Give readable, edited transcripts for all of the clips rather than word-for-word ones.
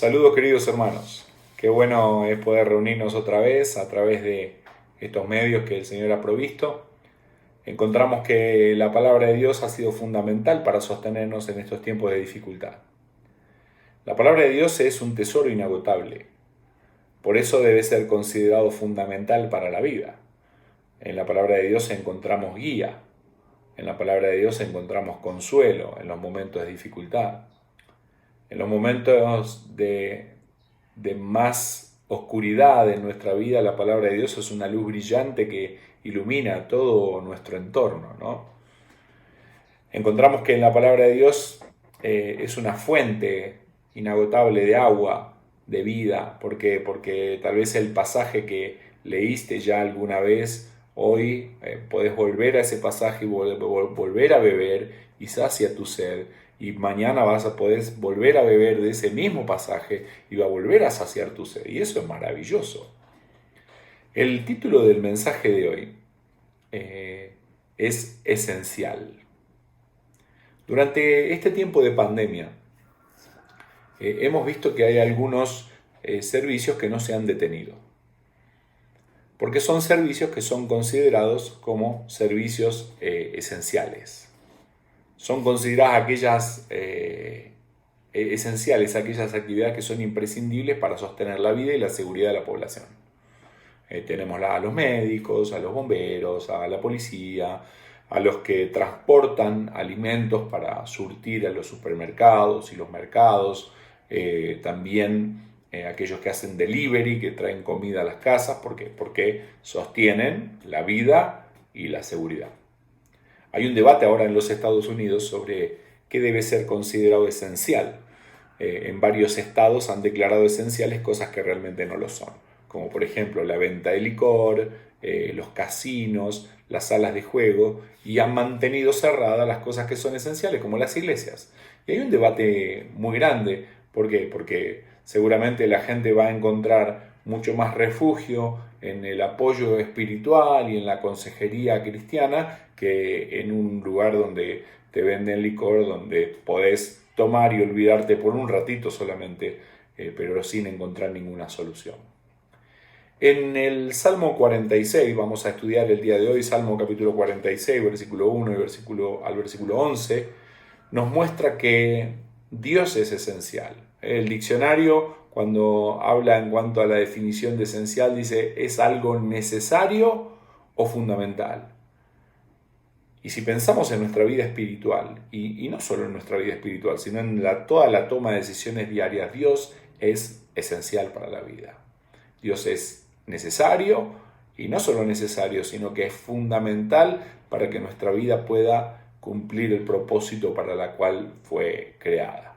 Saludos queridos hermanos, qué bueno es poder reunirnos otra vez a través de estos medios que el Señor ha provisto. Encontramos que la palabra de Dios ha sido fundamental para sostenernos en estos tiempos de dificultad. La palabra de Dios es un tesoro inagotable, por eso debe ser considerado fundamental para la vida. En la palabra de Dios encontramos guía, en la palabra de Dios encontramos consuelo en los momentos de dificultad. En los momentos de más oscuridad en nuestra vida, la palabra de Dios es una luz brillante que ilumina todo nuestro entorno, ¿no? Encontramos que en la palabra de Dios es una fuente inagotable de agua, de vida, porque tal vez el pasaje que leíste ya alguna vez, hoy podés volver a ese pasaje y volver a beber y sacia tu sed. Y mañana vas a poder volver a beber de ese mismo pasaje y va a volver a saciar tu sed. Y eso es maravilloso. El título del mensaje de hoy es esencial. Durante este tiempo de pandemia hemos visto que hay algunos servicios que no se han detenido. Porque son servicios que son considerados como servicios esenciales. Son consideradas aquellas esenciales, aquellas actividades que son imprescindibles para sostener la vida y la seguridad de la población. Tenemos a los médicos, a los bomberos, a la policía, a los que transportan alimentos para surtir a los supermercados y los mercados, también aquellos que hacen delivery, que traen comida a las casas, porque sostienen la vida y la seguridad. Hay un debate ahora en los Estados Unidos sobre qué debe ser considerado esencial. En varios estados han declarado esenciales cosas que realmente no lo son, como por ejemplo la venta de licor, los casinos, las salas de juego, y han mantenido cerradas las cosas que son esenciales, como las iglesias. Y hay un debate muy grande. ¿Por qué? Porque seguramente la gente va a encontrar mucho más refugio en el apoyo espiritual y en la consejería cristiana que en un lugar donde te venden licor, donde podés tomar y olvidarte por un ratito solamente, pero sin encontrar ninguna solución. En el Salmo 46, vamos a estudiar el día de hoy, Salmo capítulo 46, versículo 1 y al versículo 11, nos muestra que Dios es esencial. El diccionario, cuando habla en cuanto a la definición de esencial, dice es algo necesario o fundamental. Y si pensamos en nuestra vida espiritual, y no solo en nuestra vida espiritual, sino en toda la toma de decisiones diarias, Dios es esencial para la vida. Dios es necesario, y no solo necesario, sino que es fundamental para que nuestra vida pueda cumplir el propósito para la cual fue creada.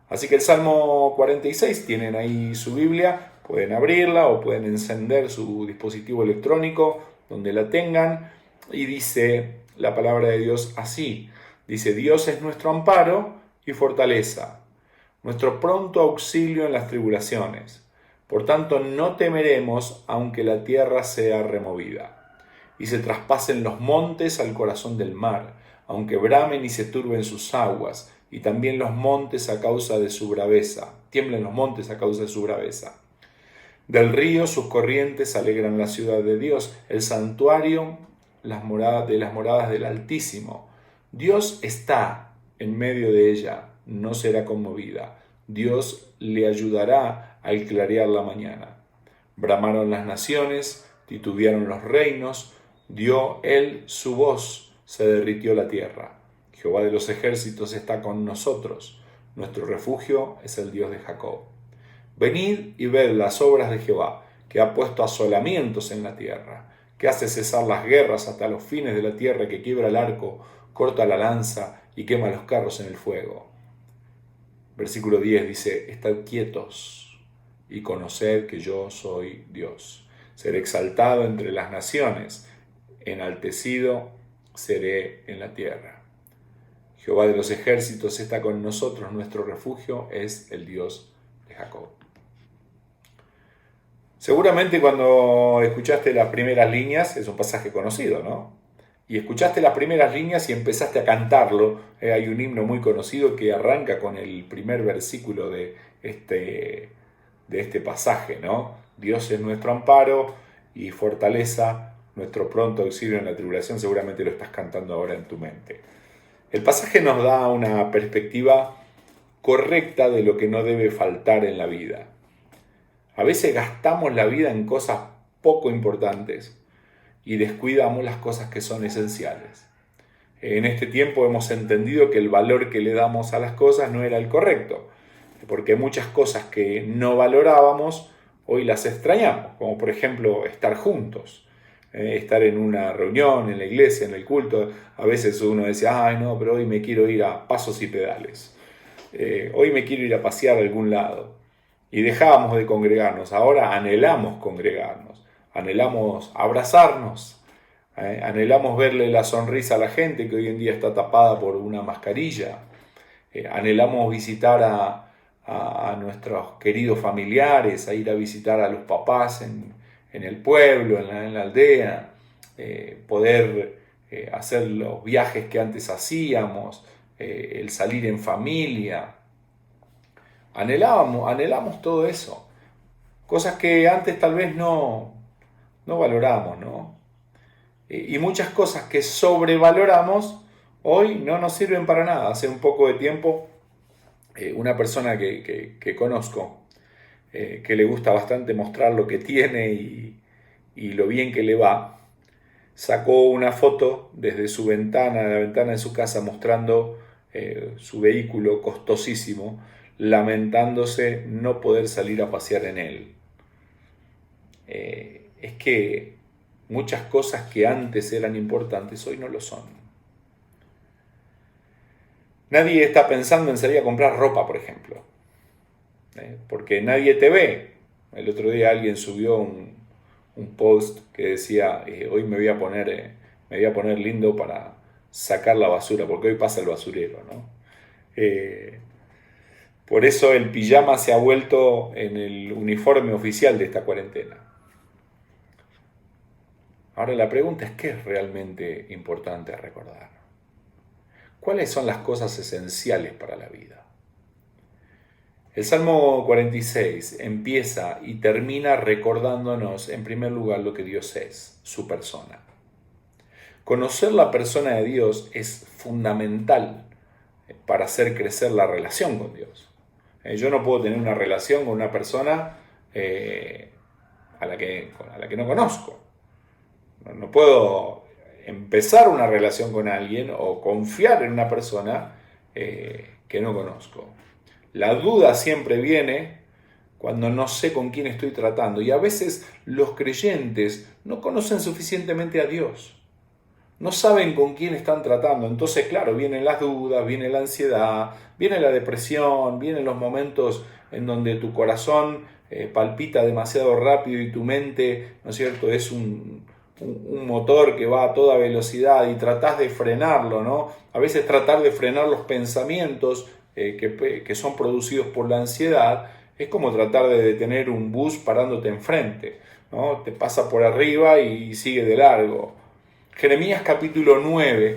Así que el Salmo 46, tienen ahí su Biblia, pueden abrirla o pueden encender su dispositivo electrónico donde la tengan, y dice la palabra de Dios así, dice: Dios es nuestro amparo y fortaleza, nuestro pronto auxilio en las tribulaciones. Por tanto, no temeremos aunque la tierra sea removida y se traspasen los montes al corazón del mar, aunque bramen y se turben sus aguas, y también los montes a causa de su braveza, tiemblen los montes a causa de su braveza. Del río sus corrientes alegran la ciudad de Dios, el santuario de las moradas del Altísimo. Dios está en medio de ella, no será conmovida. Dios le ayudará al clarear la mañana. Bramaron las naciones, titubearon los reinos, dio él su voz, se derritió la tierra. Jehová de los ejércitos está con nosotros, nuestro refugio es el Dios de Jacob. Venid y ved las obras de Jehová, que ha puesto asolamientos en la tierra, que hace cesar las guerras hasta los fines de la tierra, que quiebra el arco, corta la lanza y quema los carros en el fuego. Versículo 10 dice: estad quietos y conoced que yo soy Dios. Seré exaltado entre las naciones, enaltecido seré en la tierra. Jehová de los ejércitos está con nosotros, nuestro refugio es el Dios de Jacob. Seguramente cuando escuchaste las primeras líneas, es un pasaje conocido, ¿no? Y escuchaste las primeras líneas y empezaste a cantarlo. Hay un himno muy conocido que arranca con el primer versículo de de este pasaje, ¿no? Dios es nuestro amparo y fortaleza, nuestro pronto auxilio en la tribulación. Seguramente lo estás cantando ahora en tu mente. El pasaje nos da una perspectiva correcta de lo que no debe faltar en la vida. A veces gastamos la vida en cosas poco importantes y descuidamos las cosas que son esenciales. En este tiempo hemos entendido que el valor que le damos a las cosas no era el correcto, porque muchas cosas que no valorábamos hoy las extrañamos, como por ejemplo estar juntos, estar en una reunión, en la iglesia, en el culto. A veces uno decía, ay no, pero hoy me quiero ir a pasos y pedales, hoy me quiero ir a pasear a algún lado. Y dejábamos de congregarnos, ahora anhelamos congregarnos, anhelamos abrazarnos, anhelamos verle la sonrisa a la gente que hoy en día está tapada por una mascarilla, anhelamos visitar a nuestros queridos familiares, a ir a visitar a los papás en el pueblo, en la aldea, poder hacer los viajes que antes hacíamos, el salir en familia. Anhelamos todo eso, cosas que antes tal vez no valoramos, ¿no? Y muchas cosas que sobrevaloramos hoy no nos sirven para nada. Hace un poco de tiempo, una persona que conozco, que le gusta bastante mostrar lo que tiene y lo bien que le va, sacó una foto desde su ventana, la ventana de su casa, mostrando su vehículo costosísimo, lamentándose no poder salir a pasear en él. Es que muchas cosas que antes eran importantes hoy no lo son. Nadie está pensando en salir a comprar ropa, por ejemplo, porque nadie te ve. El otro día alguien subió un post que decía, hoy me voy a poner lindo para sacar la basura, porque hoy pasa el basurero, ¿no? Por eso el pijama se ha vuelto en el uniforme oficial de esta cuarentena. Ahora la pregunta es, ¿qué es realmente importante recordar? ¿Cuáles son las cosas esenciales para la vida? El Salmo 46 empieza y termina recordándonos en primer lugar lo que Dios es, su persona. Conocer la persona de Dios es fundamental para hacer crecer la relación con Dios. Yo no puedo tener una relación con una persona a la que no conozco. No puedo empezar una relación con alguien o confiar en una persona que no conozco. La duda siempre viene cuando no sé con quién estoy tratando. Y a veces los creyentes no conocen suficientemente a Dios. No saben con quién están tratando. Entonces, claro, vienen las dudas, viene la ansiedad, viene la depresión, vienen los momentos en donde tu corazón palpita demasiado rápido y tu mente, ¿no es cierto?, es un motor que va a toda velocidad y tratás de frenarlo, ¿no? A veces tratar de frenar los pensamientos que son producidos por la ansiedad es como tratar de detener un bus parándote enfrente, ¿no? Te pasa por arriba y sigue de largo. Jeremías capítulo 9,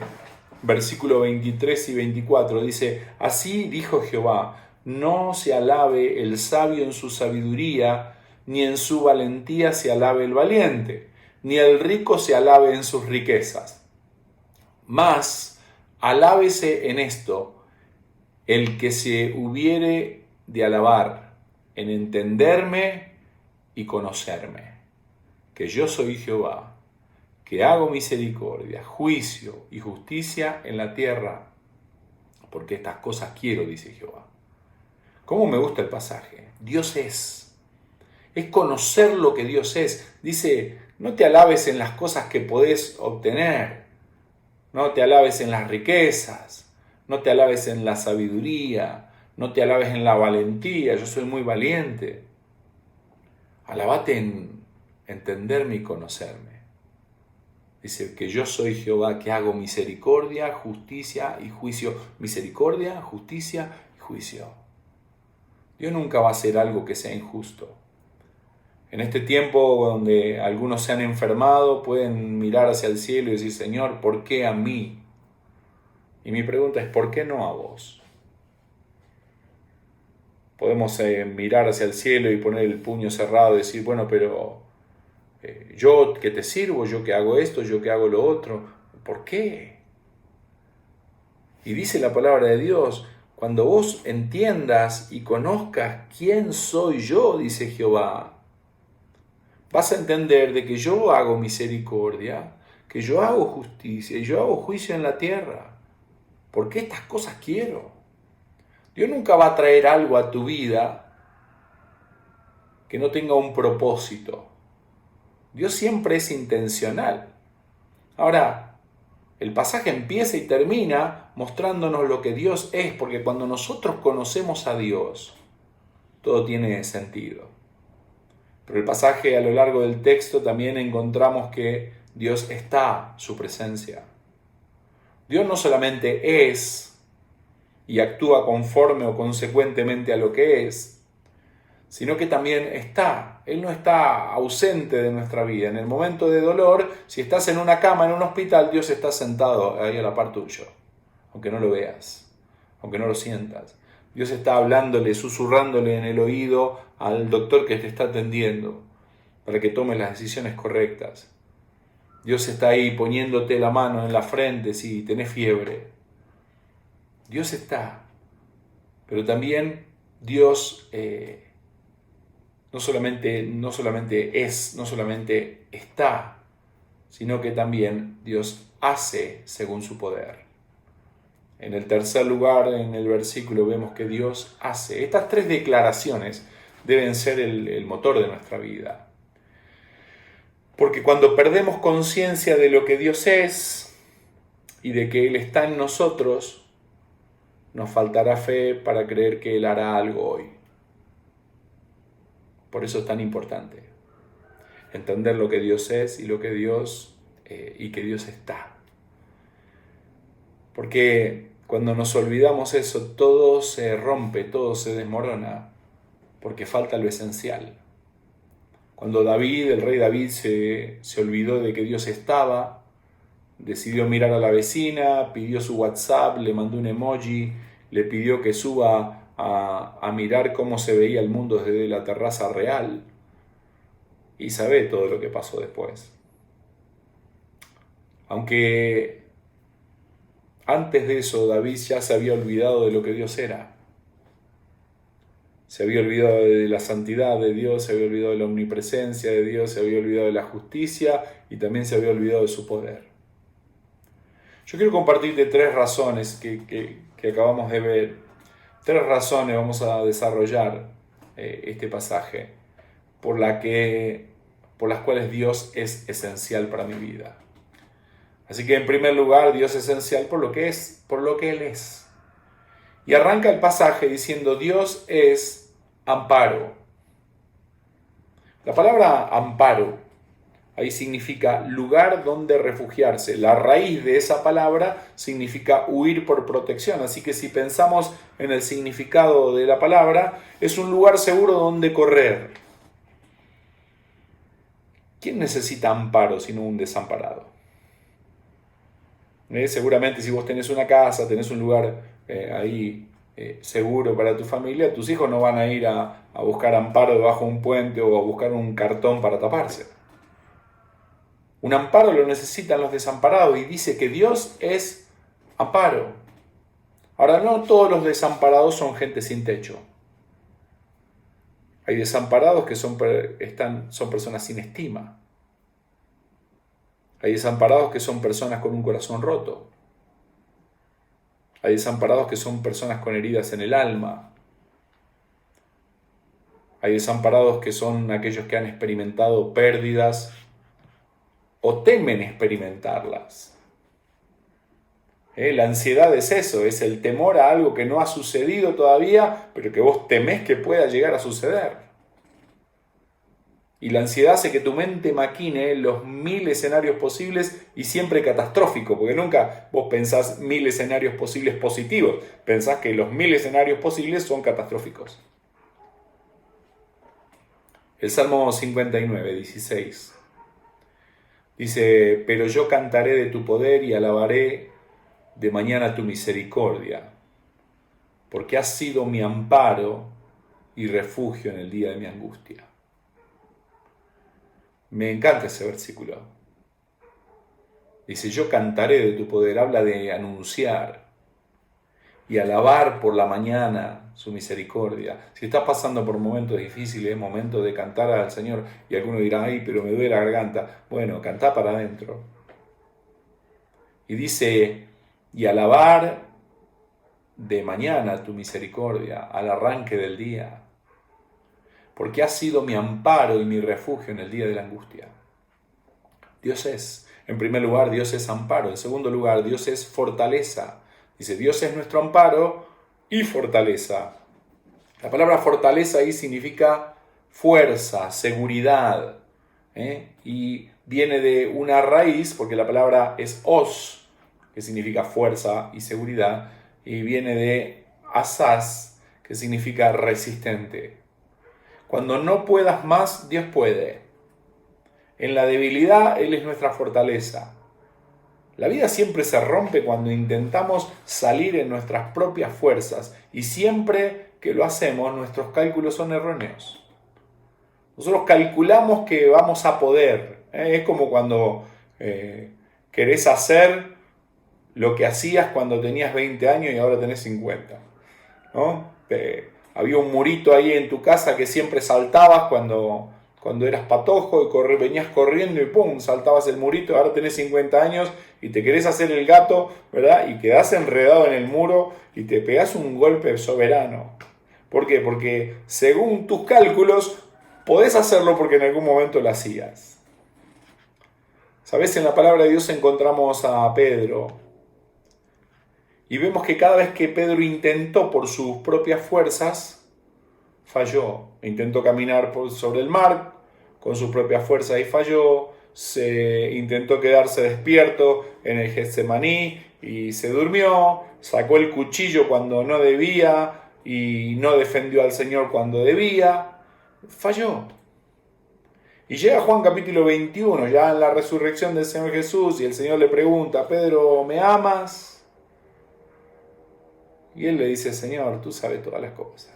versículo 23 y 24 dice, así dijo Jehová, no se alabe el sabio en su sabiduría, ni en su valentía se alabe el valiente, ni el rico se alabe en sus riquezas. Mas, alábese en esto el que se hubiere de alabar, en entenderme y conocerme, que yo soy Jehová, que hago misericordia, juicio y justicia en la tierra, porque estas cosas quiero, dice Jehová. ¿Cómo me gusta el pasaje? Dios es conocer lo que Dios es. Dice, no te alabes en las cosas que podés obtener, no te alabes en las riquezas, no te alabes en la sabiduría, no te alabes en la valentía, yo soy muy valiente. Alabate en entenderme y conocerme. Dice que yo soy Jehová, que hago misericordia, justicia y juicio. Misericordia, justicia y juicio. Dios nunca va a hacer algo que sea injusto. En este tiempo donde algunos se han enfermado, pueden mirar hacia el cielo y decir, Señor, ¿por qué a mí? Y mi pregunta es, ¿por qué no a vos? podemos mirar hacia el cielo y poner el puño cerrado y decir, bueno, pero yo que te sirvo, yo que hago esto, yo que hago lo otro. ¿Por qué? Y dice la palabra de Dios, cuando vos entiendas y conozcas quién soy yo, dice Jehová, vas a entender de que yo hago misericordia, que yo hago justicia y yo hago juicio en la tierra. Porque estas cosas quiero. Dios nunca va a traer algo a tu vida que no tenga un propósito. Dios siempre es intencional. Ahora, el pasaje empieza y termina mostrándonos lo que Dios es, porque cuando nosotros conocemos a Dios, todo tiene sentido. Pero el pasaje a lo largo del texto también encontramos que Dios está, su presencia. Dios no solamente es y actúa conforme o consecuentemente a lo que es, sino que también está. Él no está ausente de nuestra vida. En el momento de dolor, si estás en una cama, en un hospital, Dios está sentado ahí a la par tuyo, aunque no lo veas, aunque no lo sientas. Dios está hablándole, susurrándole en el oído al doctor que te está atendiendo para que tomes las decisiones correctas. Dios está ahí poniéndote la mano en la frente si tenés fiebre. Dios está, pero también Dios no solamente es, no solamente está, sino que también Dios hace según su poder. En el tercer lugar, en el versículo, vemos que Dios hace. Estas tres declaraciones deben ser el motor de nuestra vida. Porque cuando perdemos conciencia de lo que Dios es y de que Él está en nosotros, nos faltará fe para creer que Él hará algo hoy. Por eso es tan importante entender lo que Dios es y lo que Dios y que Dios está. Porque cuando nos olvidamos eso, todo se rompe, todo se desmorona, porque falta lo esencial. Cuando David, el rey David, se olvidó de que Dios estaba, decidió mirar a la vecina, pidió su WhatsApp, le mandó un emoji, le pidió que suba a mirar cómo se veía el mundo desde la terraza real, y sabe todo lo que pasó después. Aunque antes de eso David ya se había olvidado de lo que Dios era. Se había olvidado de la santidad de Dios, se había olvidado de la omnipresencia de Dios, se había olvidado de la justicia y también se había olvidado de su poder. Yo quiero compartirte tres razones que acabamos de ver. Tres razones vamos a desarrollar este pasaje por las cuales Dios es esencial para mi vida. Así que en primer lugar, Dios es esencial por lo que es, por lo que Él es. Y arranca el pasaje diciendo Dios es amparo. La palabra amparo ahí significa lugar donde refugiarse. La raíz de esa palabra significa huir por protección. Así que si pensamos en el significado de la palabra, es un lugar seguro donde correr. ¿Quién necesita amparo sino un desamparado? Seguramente si vos tenés una casa, tenés un lugar ahí seguro para tu familia, tus hijos no van a ir a buscar amparo debajo de un puente o a buscar un cartón para taparse. Un amparo lo necesitan los desamparados y dice que Dios es amparo. Ahora, no todos los desamparados son gente sin techo. Hay desamparados que son personas sin estima. Hay desamparados que son personas con un corazón roto. Hay desamparados que son personas con heridas en el alma. Hay desamparados que son aquellos que han experimentado pérdidas o temen experimentarlas. La ansiedad es eso, es el temor a algo que no ha sucedido todavía, pero que vos temés que pueda llegar a suceder. Y la ansiedad hace que tu mente maquine los 1000 escenarios posibles y siempre catastrófico, porque nunca vos pensás 1000 escenarios posibles positivos, pensás que los 1000 escenarios posibles son catastróficos. El Salmo 59, 16, dice, pero yo cantaré de tu poder y alabaré de mañana tu misericordia, porque has sido mi amparo y refugio en el día de mi angustia. Me encanta ese versículo. Dice, yo cantaré de tu poder. Habla de anunciar y alabar por la mañana su misericordia. Si estás pasando por momentos difíciles, es momento de cantar al Señor. Y alguno dirá, ay, pero me duele la garganta. Bueno, cantá para adentro. Y dice, y alabar de mañana tu misericordia, al arranque del día. Porque has sido mi amparo y mi refugio en el día de la angustia. Dios es, en primer lugar, Dios es amparo. En segundo lugar, Dios es fortaleza. Dice, Dios es nuestro amparo y fortaleza. La palabra fortaleza ahí significa fuerza, seguridad. Y viene de una raíz, porque la palabra es os, que significa fuerza y seguridad, y viene de asaz, que significa resistente. Cuando no puedas más, Dios puede. En la debilidad, Él es nuestra fortaleza. La vida siempre se rompe cuando intentamos salir en nuestras propias fuerzas y siempre que lo hacemos nuestros cálculos son erróneos. Nosotros calculamos que vamos a poder. Es como cuando querés hacer lo que hacías cuando tenías 20 años y ahora tenés 50. ¿No? Había un murito ahí en tu casa que siempre saltabas cuando eras patojo y venías corriendo y ¡pum! Saltabas el murito, ahora tenés 50 años y te querés hacer el gato, ¿verdad? Y quedás enredado en el muro y te pegás un golpe soberano. ¿Por qué? Porque según tus cálculos podés hacerlo porque en algún momento lo hacías. ¿Sabés? En la palabra de Dios encontramos a Pedro y vemos que cada vez que Pedro intentó por sus propias fuerzas, falló. Intentó caminar sobre el mar con sus propias fuerzas y falló. Intentó quedarse despierto en el Getsemaní y se durmió. Sacó el cuchillo cuando no debía y no defendió al Señor cuando debía. Falló. Y llega Juan capítulo 21, ya en la resurrección del Señor Jesús, y el Señor le pregunta, Pedro, ¿me amas? Y él le dice, Señor, tú sabes todas las cosas.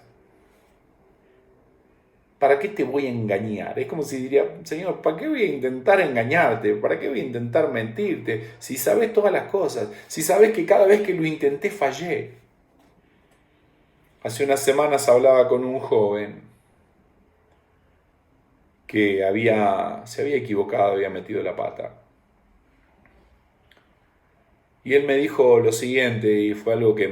¿Para qué te voy a engañar? Es como si diría, Señor, ¿para qué voy a intentar engañarte? ¿Para qué voy a intentar mentirte? Si sabes todas las cosas, si sabes que cada vez que lo intenté fallé. Hace unas semanas hablaba con un joven que se había equivocado, había metido la pata. Y él me dijo lo siguiente, y fue algo que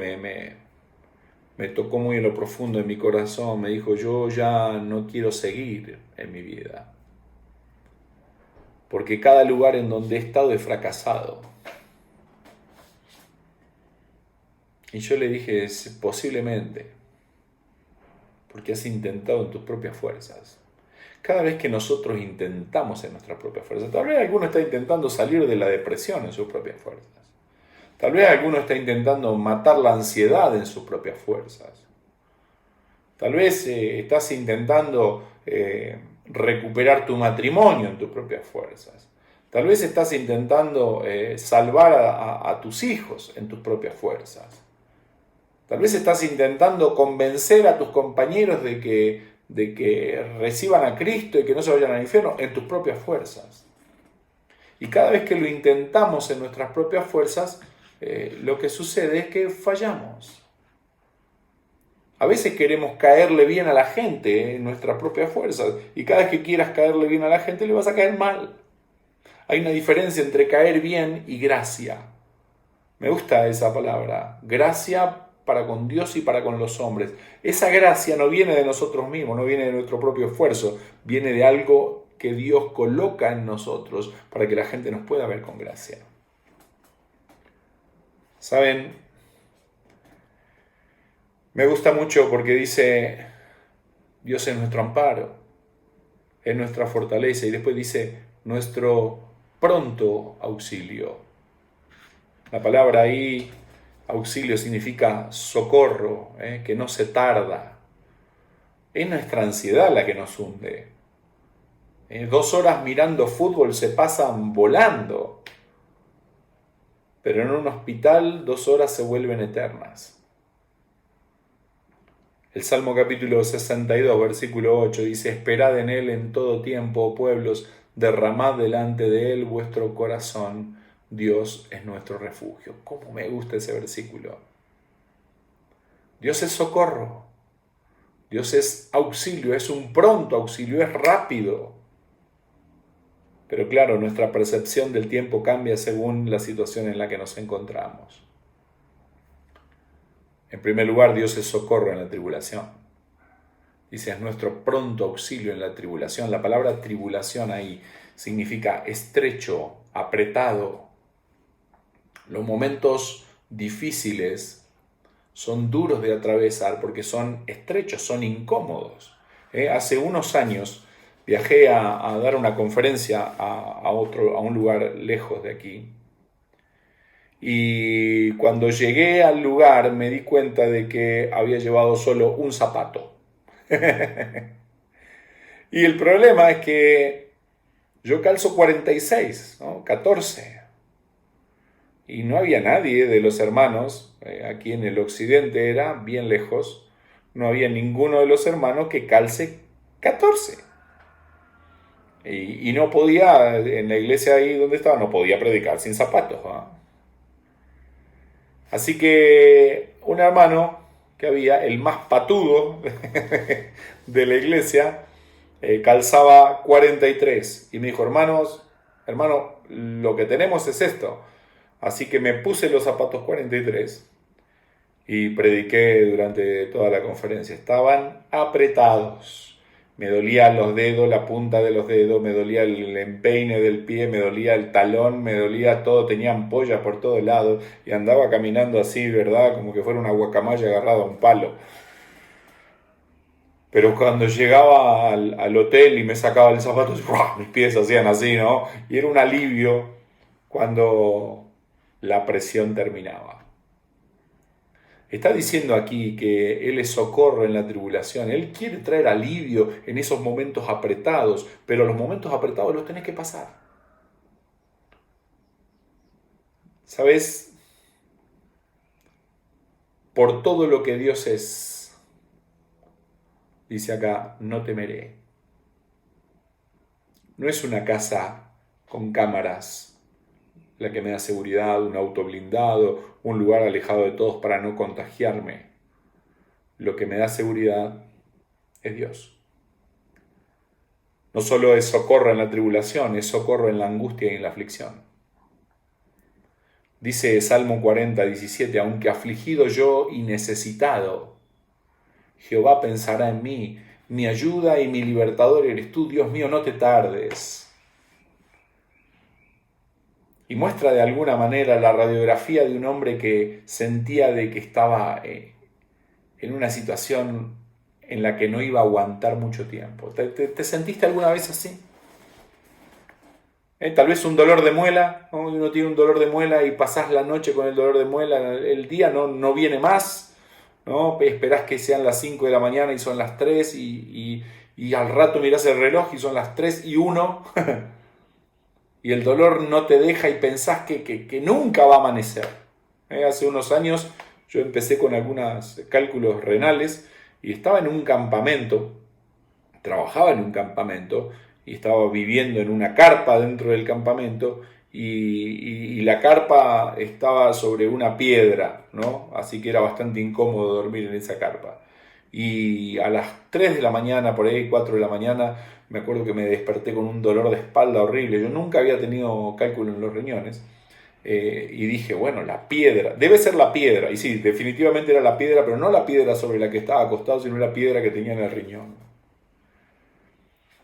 me tocó muy en lo profundo de mi corazón. Me dijo, yo ya no quiero seguir en mi vida, porque cada lugar en donde he estado he fracasado. Y yo le dije, posiblemente, porque has intentado en tus propias fuerzas. Cada vez que nosotros intentamos en nuestras propias fuerzas, tal vez alguno está intentando salir de la depresión en sus propias fuerzas. Tal vez alguno está intentando matar la ansiedad en sus propias fuerzas. Tal vez estás intentando recuperar tu matrimonio en tus propias fuerzas. Tal vez estás intentando salvar a tus hijos en tus propias fuerzas. Tal vez estás intentando convencer a tus compañeros de que reciban a Cristo y que no se vayan al infierno en tus propias fuerzas. Y cada vez que lo intentamos en nuestras propias fuerzas, lo que sucede es que fallamos. A veces queremos caerle bien a la gente en nuestras propias fuerzas, y cada vez que quieras caerle bien a la gente le vas a caer mal. Hay una diferencia entre caer bien y gracia. Me gusta esa palabra, gracia para con Dios y para con los hombres. Esa gracia no viene de nosotros mismos, no viene de nuestro propio esfuerzo, viene de algo que Dios coloca en nosotros para que la gente nos pueda ver con gracia. ¿Saben? Me gusta mucho porque dice, Dios es nuestro amparo, es nuestra fortaleza, y después dice, nuestro pronto auxilio. La palabra ahí, auxilio, significa socorro, que no se tarda. Es nuestra ansiedad la que nos hunde. 2 horas mirando fútbol se pasan volando, pero en un hospital 2 horas se vuelven eternas. El Salmo capítulo 62, versículo 8 dice: esperad en él en todo tiempo, oh pueblos, derramad delante de él vuestro corazón, Dios es nuestro refugio. ¿Cómo me gusta ese versículo? Dios es socorro, Dios es auxilio, es un pronto auxilio, es rápido. Pero claro, nuestra percepción del tiempo cambia según la situación en la que nos encontramos. En primer lugar, Dios es socorro en la tribulación. Dice, es nuestro pronto auxilio en la tribulación. La palabra tribulación ahí significa estrecho, apretado. Los momentos difíciles son duros de atravesar porque son estrechos, son incómodos. Hace unos años viajé a dar una conferencia a un lugar lejos de aquí. Y cuando llegué al lugar me di cuenta de que había llevado solo un zapato. Y el problema es que yo calzo 46, ¿no? 14. Y no había nadie de los hermanos, aquí en el occidente era bien lejos, no había ninguno de los hermanos que calce 14. Y no podía, en la iglesia ahí donde estaba, no podía predicar sin zapatos, ¿no? Así que un hermano que había, el más patudo de la iglesia, calzaba 43 y me dijo, hermano, lo que tenemos es esto. Así que me puse los zapatos 43 y prediqué durante toda la conferencia. Estaban apretados. Me dolían los dedos, la punta de los dedos, me dolía el empeine del pie, me dolía el talón, me dolía todo, tenía ampollas por todos lados y andaba caminando así, ¿verdad? Como que fuera una guacamaya agarrada a un palo. Pero cuando llegaba al hotel y me sacaba el zapato, mis pies hacían así, ¿no? Y era un alivio cuando la presión terminaba. Está diciendo aquí que Él es socorro en la tribulación. Él quiere traer alivio en esos momentos apretados, pero los momentos apretados los tenés que pasar. ¿Sabes? Por todo lo que Dios es, dice acá, no temeré. No es una casa con cámaras la que me da seguridad, un auto blindado, un lugar alejado de todos para no contagiarme. Lo que me da seguridad es Dios. No solo es socorro en la tribulación, es socorro en la angustia y en la aflicción. Dice Salmo 40, 17, aunque afligido yo y necesitado, Jehová pensará en mí, mi ayuda y mi libertador eres tú, Dios mío, no te tardes. Y muestra de alguna manera la radiografía de un hombre que sentía de que estaba en una situación en la que no iba a aguantar mucho tiempo. ¿Te sentiste alguna vez así? Tal vez un dolor de muela, ¿no? Uno tiene un dolor de muela y pasás la noche con el dolor de muela, el día no viene más, ¿no? Esperás que sean las 5 de la mañana y son las 3 y al rato mirás el reloj y son las 3:01 y el dolor no te deja y pensás que nunca va a amanecer. Hace unos años yo empecé con algunos cálculos renales y estaba en un campamento, trabajaba en un campamento y estaba viviendo en una carpa dentro del campamento y la carpa estaba sobre una piedra, ¿no? Así que era bastante incómodo dormir en esa carpa. Y a las 3 de la mañana, por ahí 4 de la mañana, me acuerdo que me desperté con un dolor de espalda horrible. Yo nunca había tenido cálculo en los riñones. Y dije, bueno, la piedra, debe ser la piedra. Y sí, definitivamente era la piedra, pero no la piedra sobre la que estaba acostado, sino la piedra que tenía en el riñón.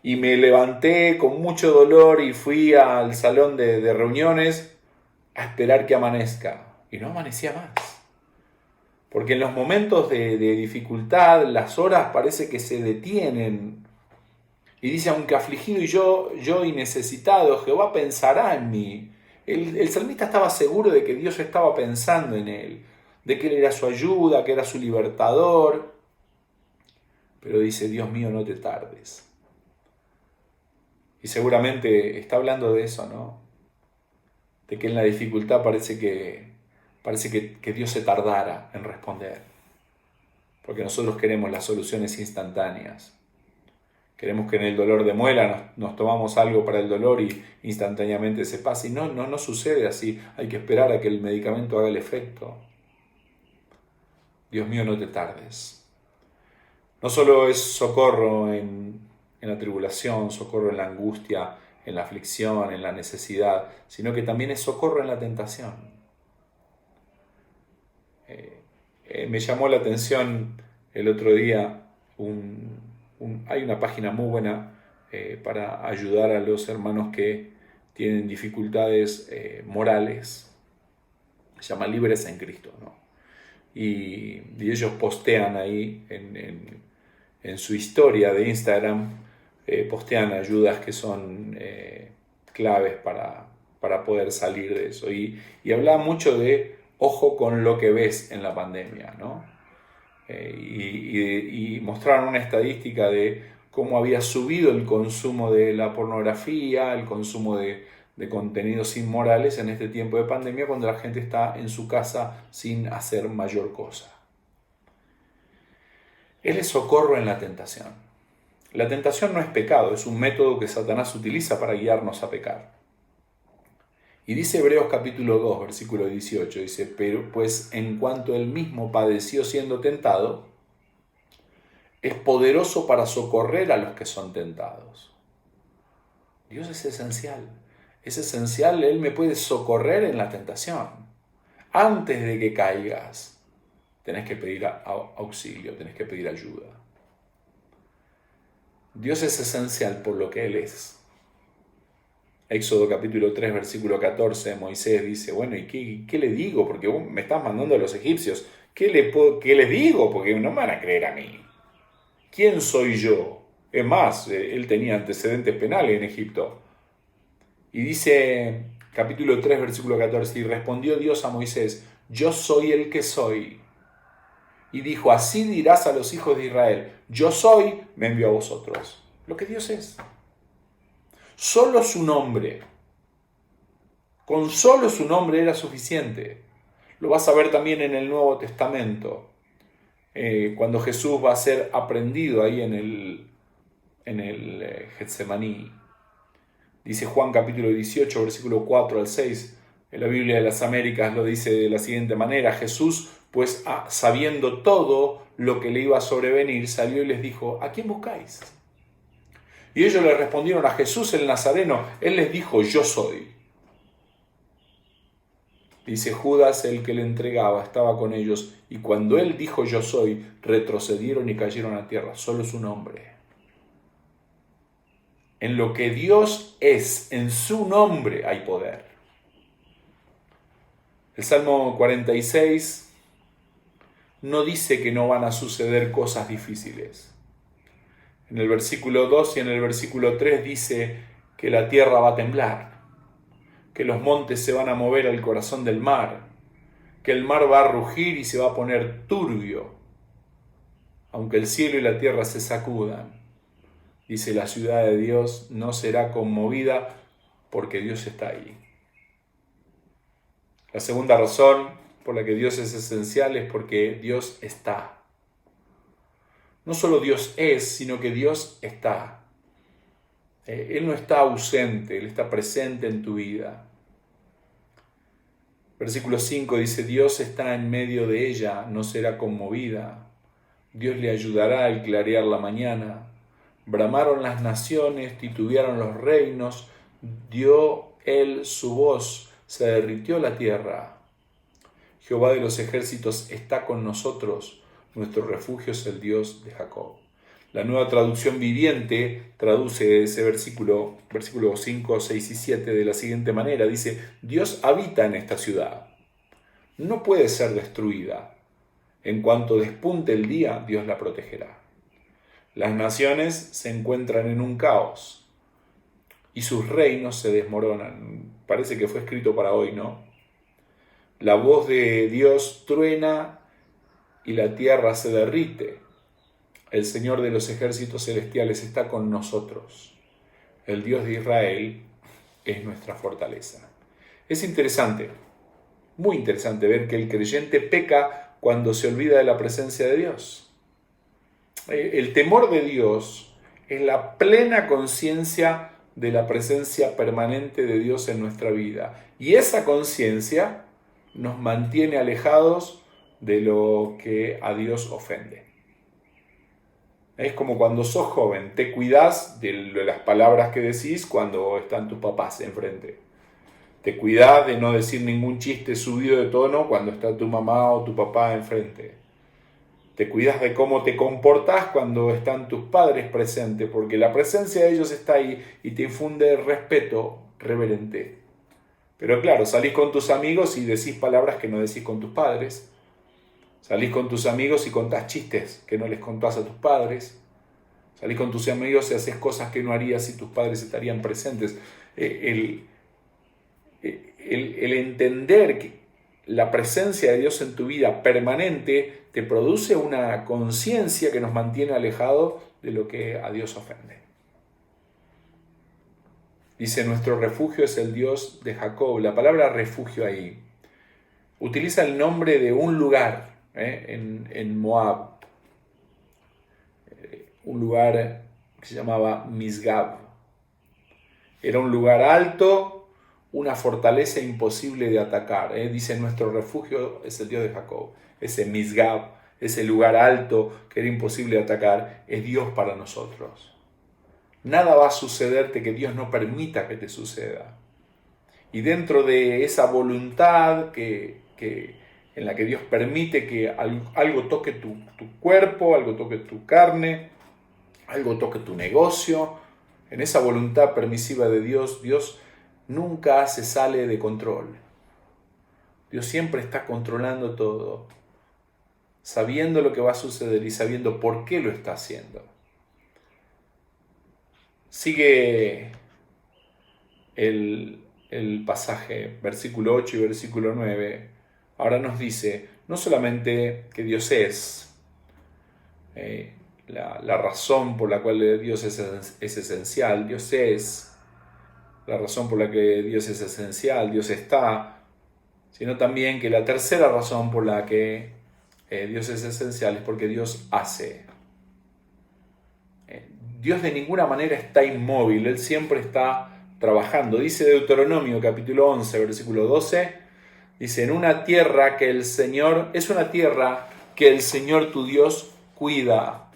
Y me levanté con mucho dolor y fui al salón de reuniones a esperar que amanezca. Y no amanecía más. Porque en los momentos de dificultad, las horas parece que se detienen. Y dice, aunque afligido y yo y necesitado, Jehová pensará en mí. El salmista estaba seguro de que Dios estaba pensando en él, de que él era su ayuda, que era su libertador. Pero dice, Dios mío, no te tardes. Y seguramente está hablando de eso, ¿no? De que en la dificultad parece que Dios se tardara en responder. porque nosotros queremos las soluciones instantáneas. Queremos que en el dolor de muela nos tomamos algo para el dolor y instantáneamente se pasa. Y no sucede así. Hay que esperar a que el medicamento haga el efecto. Dios mío, no te tardes. No solo es socorro en la tribulación, socorro en la angustia, en la aflicción, en la necesidad, sino que también es socorro en la tentación. Me llamó la atención el otro día, hay una página muy buena para ayudar a los hermanos que tienen dificultades morales. Se llama Libres en Cristo, ¿no? Y ellos postean ahí en su historia de Instagram, postean ayudas que son claves para poder salir de eso. Y habla mucho de ojo con lo que ves en la pandemia, ¿no? Y mostraron una estadística de cómo había subido el consumo de la pornografía, el consumo de contenidos inmorales en este tiempo de pandemia, cuando la gente está en su casa sin hacer mayor cosa. Él es socorro en la tentación. La tentación no es pecado, es un método que Satanás utiliza para guiarnos a pecar. Y dice Hebreos capítulo 2, versículo 18, dice, pero pues en cuanto él mismo padeció siendo tentado, es poderoso para socorrer a los que son tentados. Dios es esencial. Es esencial, Él me puede socorrer en la tentación. Antes de que caigas, tenés que pedir auxilio, tenés que pedir ayuda. Dios es esencial por lo que Él es. Éxodo capítulo 3, versículo 14, Moisés dice, bueno, ¿y qué le digo? Porque vos me estás mandando a los egipcios. ¿Qué les digo? Porque no me van a creer a mí. ¿Quién soy yo? Es más, él tenía antecedentes penales en Egipto. Y dice, capítulo 3, versículo 14, y respondió Dios a Moisés, yo soy el que soy. Y dijo, así dirás a los hijos de Israel, yo soy, me envió a vosotros. Lo que Dios es. Solo su nombre. Con solo su nombre era suficiente. Lo vas a ver también en el Nuevo Testamento. Cuando Jesús va a ser aprendido ahí en el Getsemaní. Dice Juan capítulo 18, versículo 4 al 6. En la Biblia de las Américas lo dice de la siguiente manera. Jesús, pues sabiendo todo lo que le iba a sobrevenir, salió y les dijo, ¿a quién buscáis? Y ellos le respondieron, a Jesús el Nazareno. Él les dijo, yo soy. Dice Judas, el que le entregaba, estaba con ellos, y cuando él dijo yo soy, retrocedieron y cayeron a tierra. Solo su nombre. En lo que Dios es, en su nombre hay poder. El Salmo 46 no dice que no van a suceder cosas difíciles. En el versículo 2 y en el versículo 3 dice que la tierra va a temblar, que los montes se van a mover al corazón del mar, que el mar va a rugir y se va a poner turbio, aunque el cielo y la tierra se sacudan. Dice, la ciudad de Dios no será conmovida porque Dios está ahí. La segunda razón por la que Dios es esencial es porque Dios está. No solo Dios es, sino que Dios está. Él no está ausente, Él está presente en tu vida. Versículo 5 dice, Dios está en medio de ella, no será conmovida. Dios le ayudará al clarear la mañana. Bramaron las naciones, titubearon los reinos, dio Él su voz, se derritió la tierra. Jehová de los ejércitos está con nosotros, nuestro refugio es el Dios de Jacob. La Nueva Traducción Viviente traduce ese versículo 5, 6 y 7 de la siguiente manera. Dice, Dios habita en esta ciudad, no puede ser destruida. En cuanto despunte el día, Dios la protegerá. Las naciones se encuentran en un caos y sus reinos se desmoronan. Parece que fue escrito para hoy, ¿no? La voz de Dios truena y la tierra se derrite. El Señor de los ejércitos celestiales está con nosotros. El Dios de Israel es nuestra fortaleza. Es interesante, muy interesante ver que el creyente peca cuando se olvida de la presencia de Dios. el temor de Dios es la plena conciencia de la presencia permanente de Dios en nuestra vida. Y esa conciencia nos mantiene alejados de lo que a Dios ofende. Es como cuando sos joven, te cuidás de las palabras que decís cuando están tus papás enfrente. Te cuidás de no decir ningún chiste subido de tono cuando está tu mamá o tu papá enfrente. Te cuidas de cómo te comportás cuando están tus padres presentes, porque la presencia de ellos está ahí y te infunde respeto reverente. Pero claro, salís con tus amigos y decís palabras que no decís con tus padres. Salís con tus amigos y contás chistes que no les contás a tus padres. Salís con tus amigos y haces cosas que no harías si tus padres estarían presentes. El entender que la presencia de Dios en tu vida permanente te produce una conciencia que nos mantiene alejados de lo que a Dios ofende. Dice, nuestro refugio es el Dios de Jacob. La palabra refugio ahí utiliza el nombre de un lugar en Moab, un lugar que se llamaba Misgab. Era un lugar alto, una fortaleza imposible de atacar. Dice, nuestro refugio es el Dios de Jacob. Ese Misgab, ese lugar alto que era imposible de atacar, es Dios para nosotros. Nada va a sucederte que Dios no permita que te suceda. Y dentro de esa voluntad en la que Dios permite que algo toque tu cuerpo, algo toque tu carne, algo toque tu negocio, en esa voluntad permisiva de Dios, Dios nunca se sale de control. Dios siempre está controlando todo, sabiendo lo que va a suceder y sabiendo por qué lo está haciendo. Sigue el pasaje, versículo 8 y versículo 9. Ahora nos dice, no solamente que Dios es, la razón por la cual Dios es esencial, Dios es, la razón por la que Dios es esencial, Dios está, sino también que la tercera razón por la que Dios es esencial es porque Dios hace. Dios de ninguna manera está inmóvil, Él siempre está trabajando. Dice Deuteronomio capítulo 11, versículo 12, dice, es una tierra que el Señor tu Dios cuida.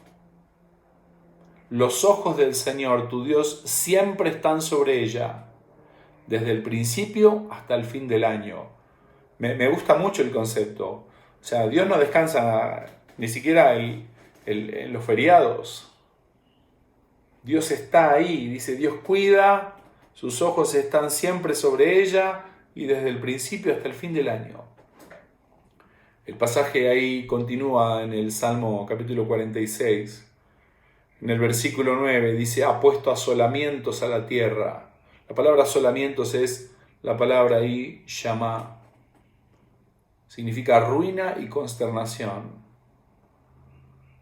Los ojos del Señor tu Dios siempre están sobre ella, desde el principio hasta el fin del año. Me gusta mucho el concepto. O sea, Dios no descansa ni siquiera en los feriados. Dios está ahí, dice, Dios cuida, sus ojos están siempre sobre ella y desde el principio hasta el fin del año. El pasaje ahí continúa en el Salmo capítulo 46. En el versículo 9 dice, ha puesto asolamientos a la tierra. La palabra asolamientos es la palabra ahí, Shama. Significa ruina y consternación.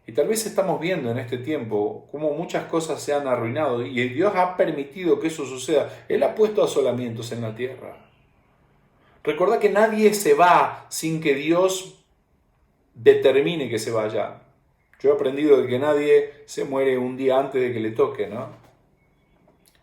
Y tal vez estamos viendo en este tiempo cómo muchas cosas se han arruinado y Dios ha permitido que eso suceda. Él ha puesto asolamientos en la tierra. Recordá que nadie se va sin que Dios determine que se vaya. Yo he aprendido de que nadie se muere un día antes de que le toque, ¿no?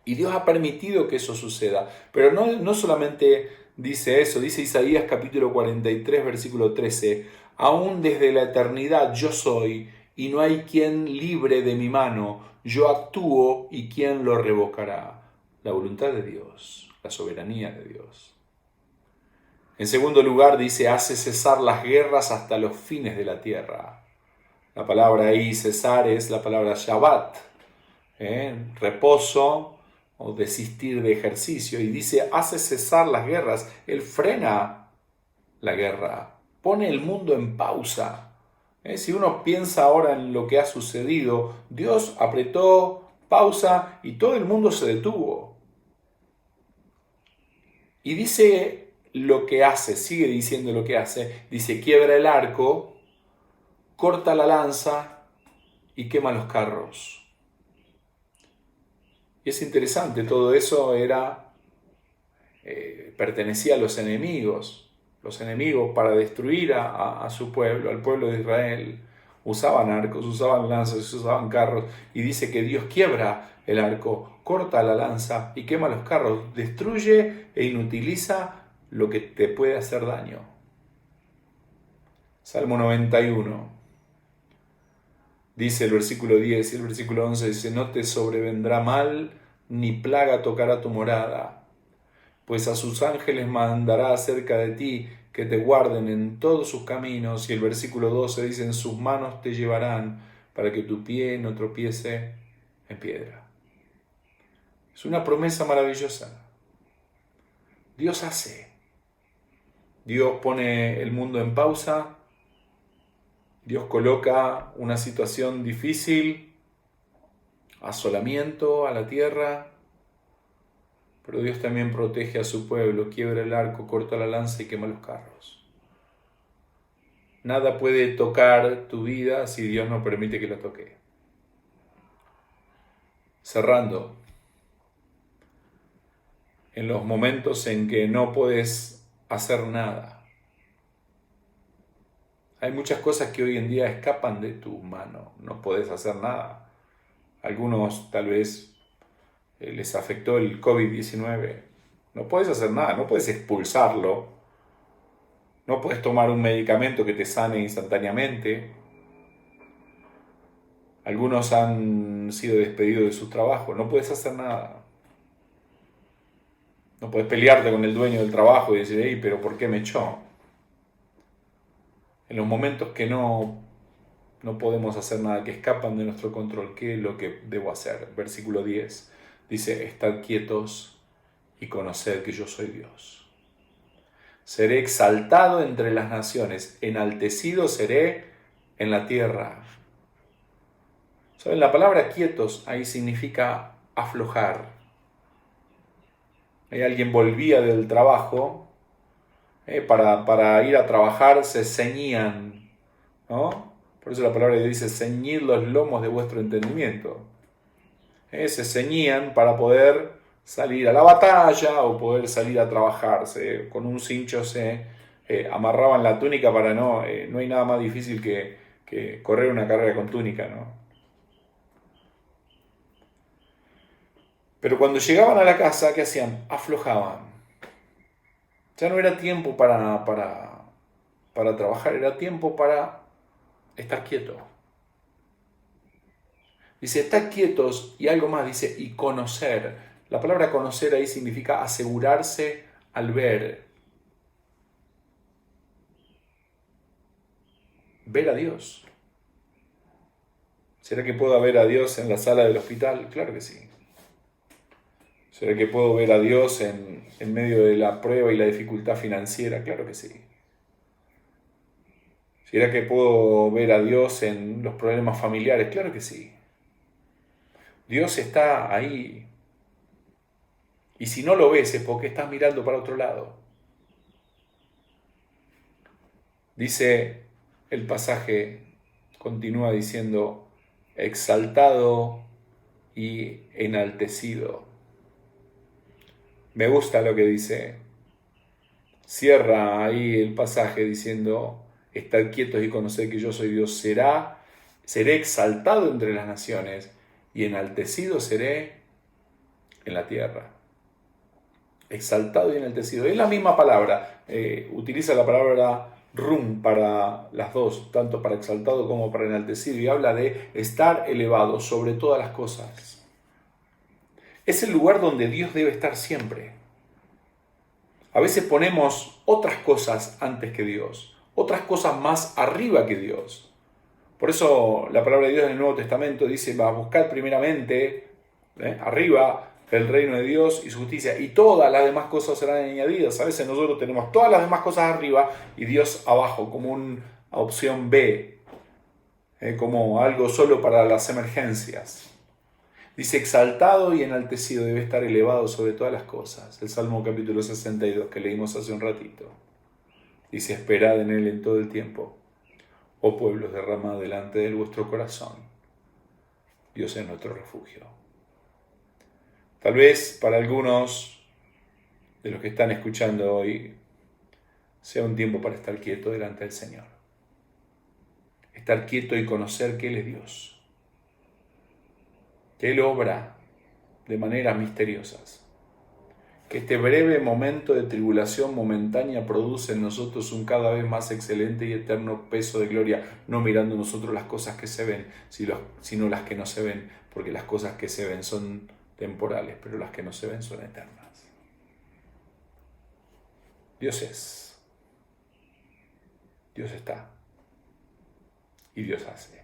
Y Dios ha permitido que eso suceda. Pero no solamente dice eso, dice Isaías capítulo 43, versículo 13, aún desde la eternidad yo soy, y no hay quien libre de mi mano, yo actúo y quién lo revocará. La voluntad de Dios, la soberanía de Dios. En segundo lugar dice, hace cesar las guerras hasta los fines de la tierra. La palabra ahí, cesar, es la palabra Shabbat, reposo o desistir de ejercicio. Y dice, hace cesar las guerras. Él frena la guerra, pone el mundo en pausa. Si uno piensa ahora en lo que ha sucedido, Dios apretó pausa y todo el mundo se detuvo. Y dice lo que hace, sigue diciendo lo que hace. Dice, quiebra el arco, corta la lanza y quema los carros. Y es interesante, todo eso pertenecía a los enemigos para destruir a su pueblo, al pueblo de Israel. usaban arcos, usaban lanzas, usaban carros, y dice que Dios quiebra el arco, corta la lanza y quema los carros, destruye e inutiliza lo que te puede hacer daño. Salmo 91, dice el versículo 10 y el versículo 11, dice, no te sobrevendrá mal, ni plaga tocará tu morada, pues a sus ángeles mandará acerca de ti, que te guarden en todos sus caminos. Y el versículo 12 dice, en sus manos te llevarán, para que tu pie no tropiece en piedra. Es una promesa maravillosa. Dios hace. Dios pone el mundo en pausa. Dios coloca una situación difícil, asolamiento a la tierra. Pero Dios también protege a su pueblo, quiebra el arco, corta la lanza y quema los carros. Nada puede tocar tu vida si Dios no permite que la toque. Cerrando, en los momentos en que no puedes hacer nada, hay muchas cosas que hoy en día escapan de tu mano, no puedes hacer nada. Algunos tal vez les afectó el COVID-19, no puedes hacer nada, no puedes expulsarlo, no puedes tomar un medicamento que te sane instantáneamente. Algunos han sido despedidos de sus trabajos, no puedes hacer nada. No puedes pelearte con el dueño del trabajo y decir, hey, pero ¿por qué me echó? En los momentos que no podemos hacer nada, que escapan de nuestro control, ¿qué es lo que debo hacer? Versículo 10 dice, estad quietos y conoced que yo soy Dios. Seré exaltado entre las naciones, enaltecido seré en la tierra. ¿Saben? La palabra quietos ahí significa aflojar. Alguien volvía del trabajo, para ir a trabajar se ceñían, ¿no? Por eso la palabra dice, ceñid los lomos de vuestro entendimiento. Se ceñían para poder salir a la batalla o poder salir a trabajar. Con un cincho se amarraban la túnica para no hay nada más difícil que correr una carrera con túnica, ¿no? Pero cuando llegaban a la casa, ¿qué hacían? Aflojaban. Ya no era tiempo para trabajar, era tiempo para estar quieto. Dice, estar quietos y algo más, dice, y conocer. La palabra conocer ahí significa asegurarse al ver. Ver a Dios. ¿Será que puedo ver a Dios en la sala del hospital? Claro que sí. ¿Será que puedo ver a Dios en medio de la prueba y la dificultad financiera? Claro que sí. ¿Será que puedo ver a Dios en los problemas familiares? Claro que sí. Dios está ahí. Y si no lo ves es porque estás mirando para otro lado. Dice el pasaje, continúa diciendo, exaltado y enaltecido. Me gusta lo que dice. Cierra ahí el pasaje diciendo, estad quietos y conoced que yo soy Dios. Seré exaltado entre las naciones y enaltecido seré en la tierra. Exaltado y enaltecido. Es la misma palabra. Utiliza la palabra rum para las dos, tanto para exaltado como para enaltecido, y habla de estar elevado sobre todas las cosas. Es el lugar donde Dios debe estar siempre. A veces ponemos otras cosas antes que Dios, otras cosas más arriba que Dios. Por eso la palabra de Dios en el Nuevo Testamento dice, va a buscar primeramente arriba el reino de Dios y su justicia, y todas las demás cosas serán añadidas. A veces nosotros tenemos todas las demás cosas arriba y Dios abajo, como una opción B, como algo solo para las emergencias. Dice, exaltado y enaltecido debe estar elevado sobre todas las cosas. El Salmo capítulo 62 que leímos hace un ratito. Dice, esperad en él en todo el tiempo. Oh pueblos, derramad delante de vuestro corazón. Dios es nuestro refugio. Tal vez para algunos de los que están escuchando hoy sea un tiempo para estar quieto delante del Señor. estar quieto y conocer que Él es Dios, que Él obra de maneras misteriosas, que este breve momento de tribulación momentánea produce en nosotros un cada vez más excelente y eterno peso de gloria, no mirando nosotros las cosas que se ven, sino las que no se ven, porque las cosas que se ven son temporales, pero las que no se ven son eternas. Dios es, Dios está y Dios hace.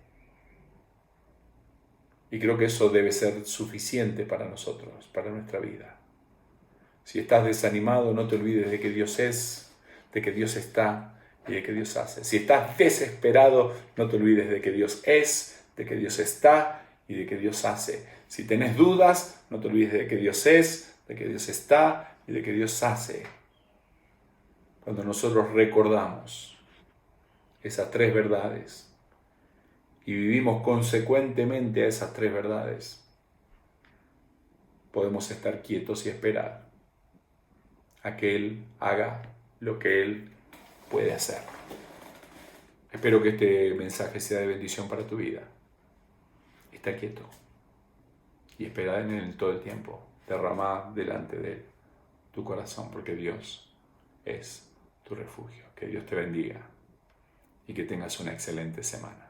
Y creo que eso debe ser suficiente para nosotros, para nuestra vida. Si estás desanimado, no te olvides de que Dios es, de que Dios está y de que Dios hace. Si estás desesperado, no te olvides de que Dios es, de que Dios está y de que Dios hace. Si tenés dudas, no te olvides de que Dios es, de que Dios está y de que Dios hace. Cuando nosotros recordamos esas tres verdades y vivimos consecuentemente a esas tres verdades, podemos estar quietos y esperar a que Él haga lo que Él puede hacer. Espero que este mensaje sea de bendición para tu vida. Está quieto y espera en Él todo el tiempo. Derrama delante de Él tu corazón, porque Dios es tu refugio. Que Dios te bendiga y que tengas una excelente semana.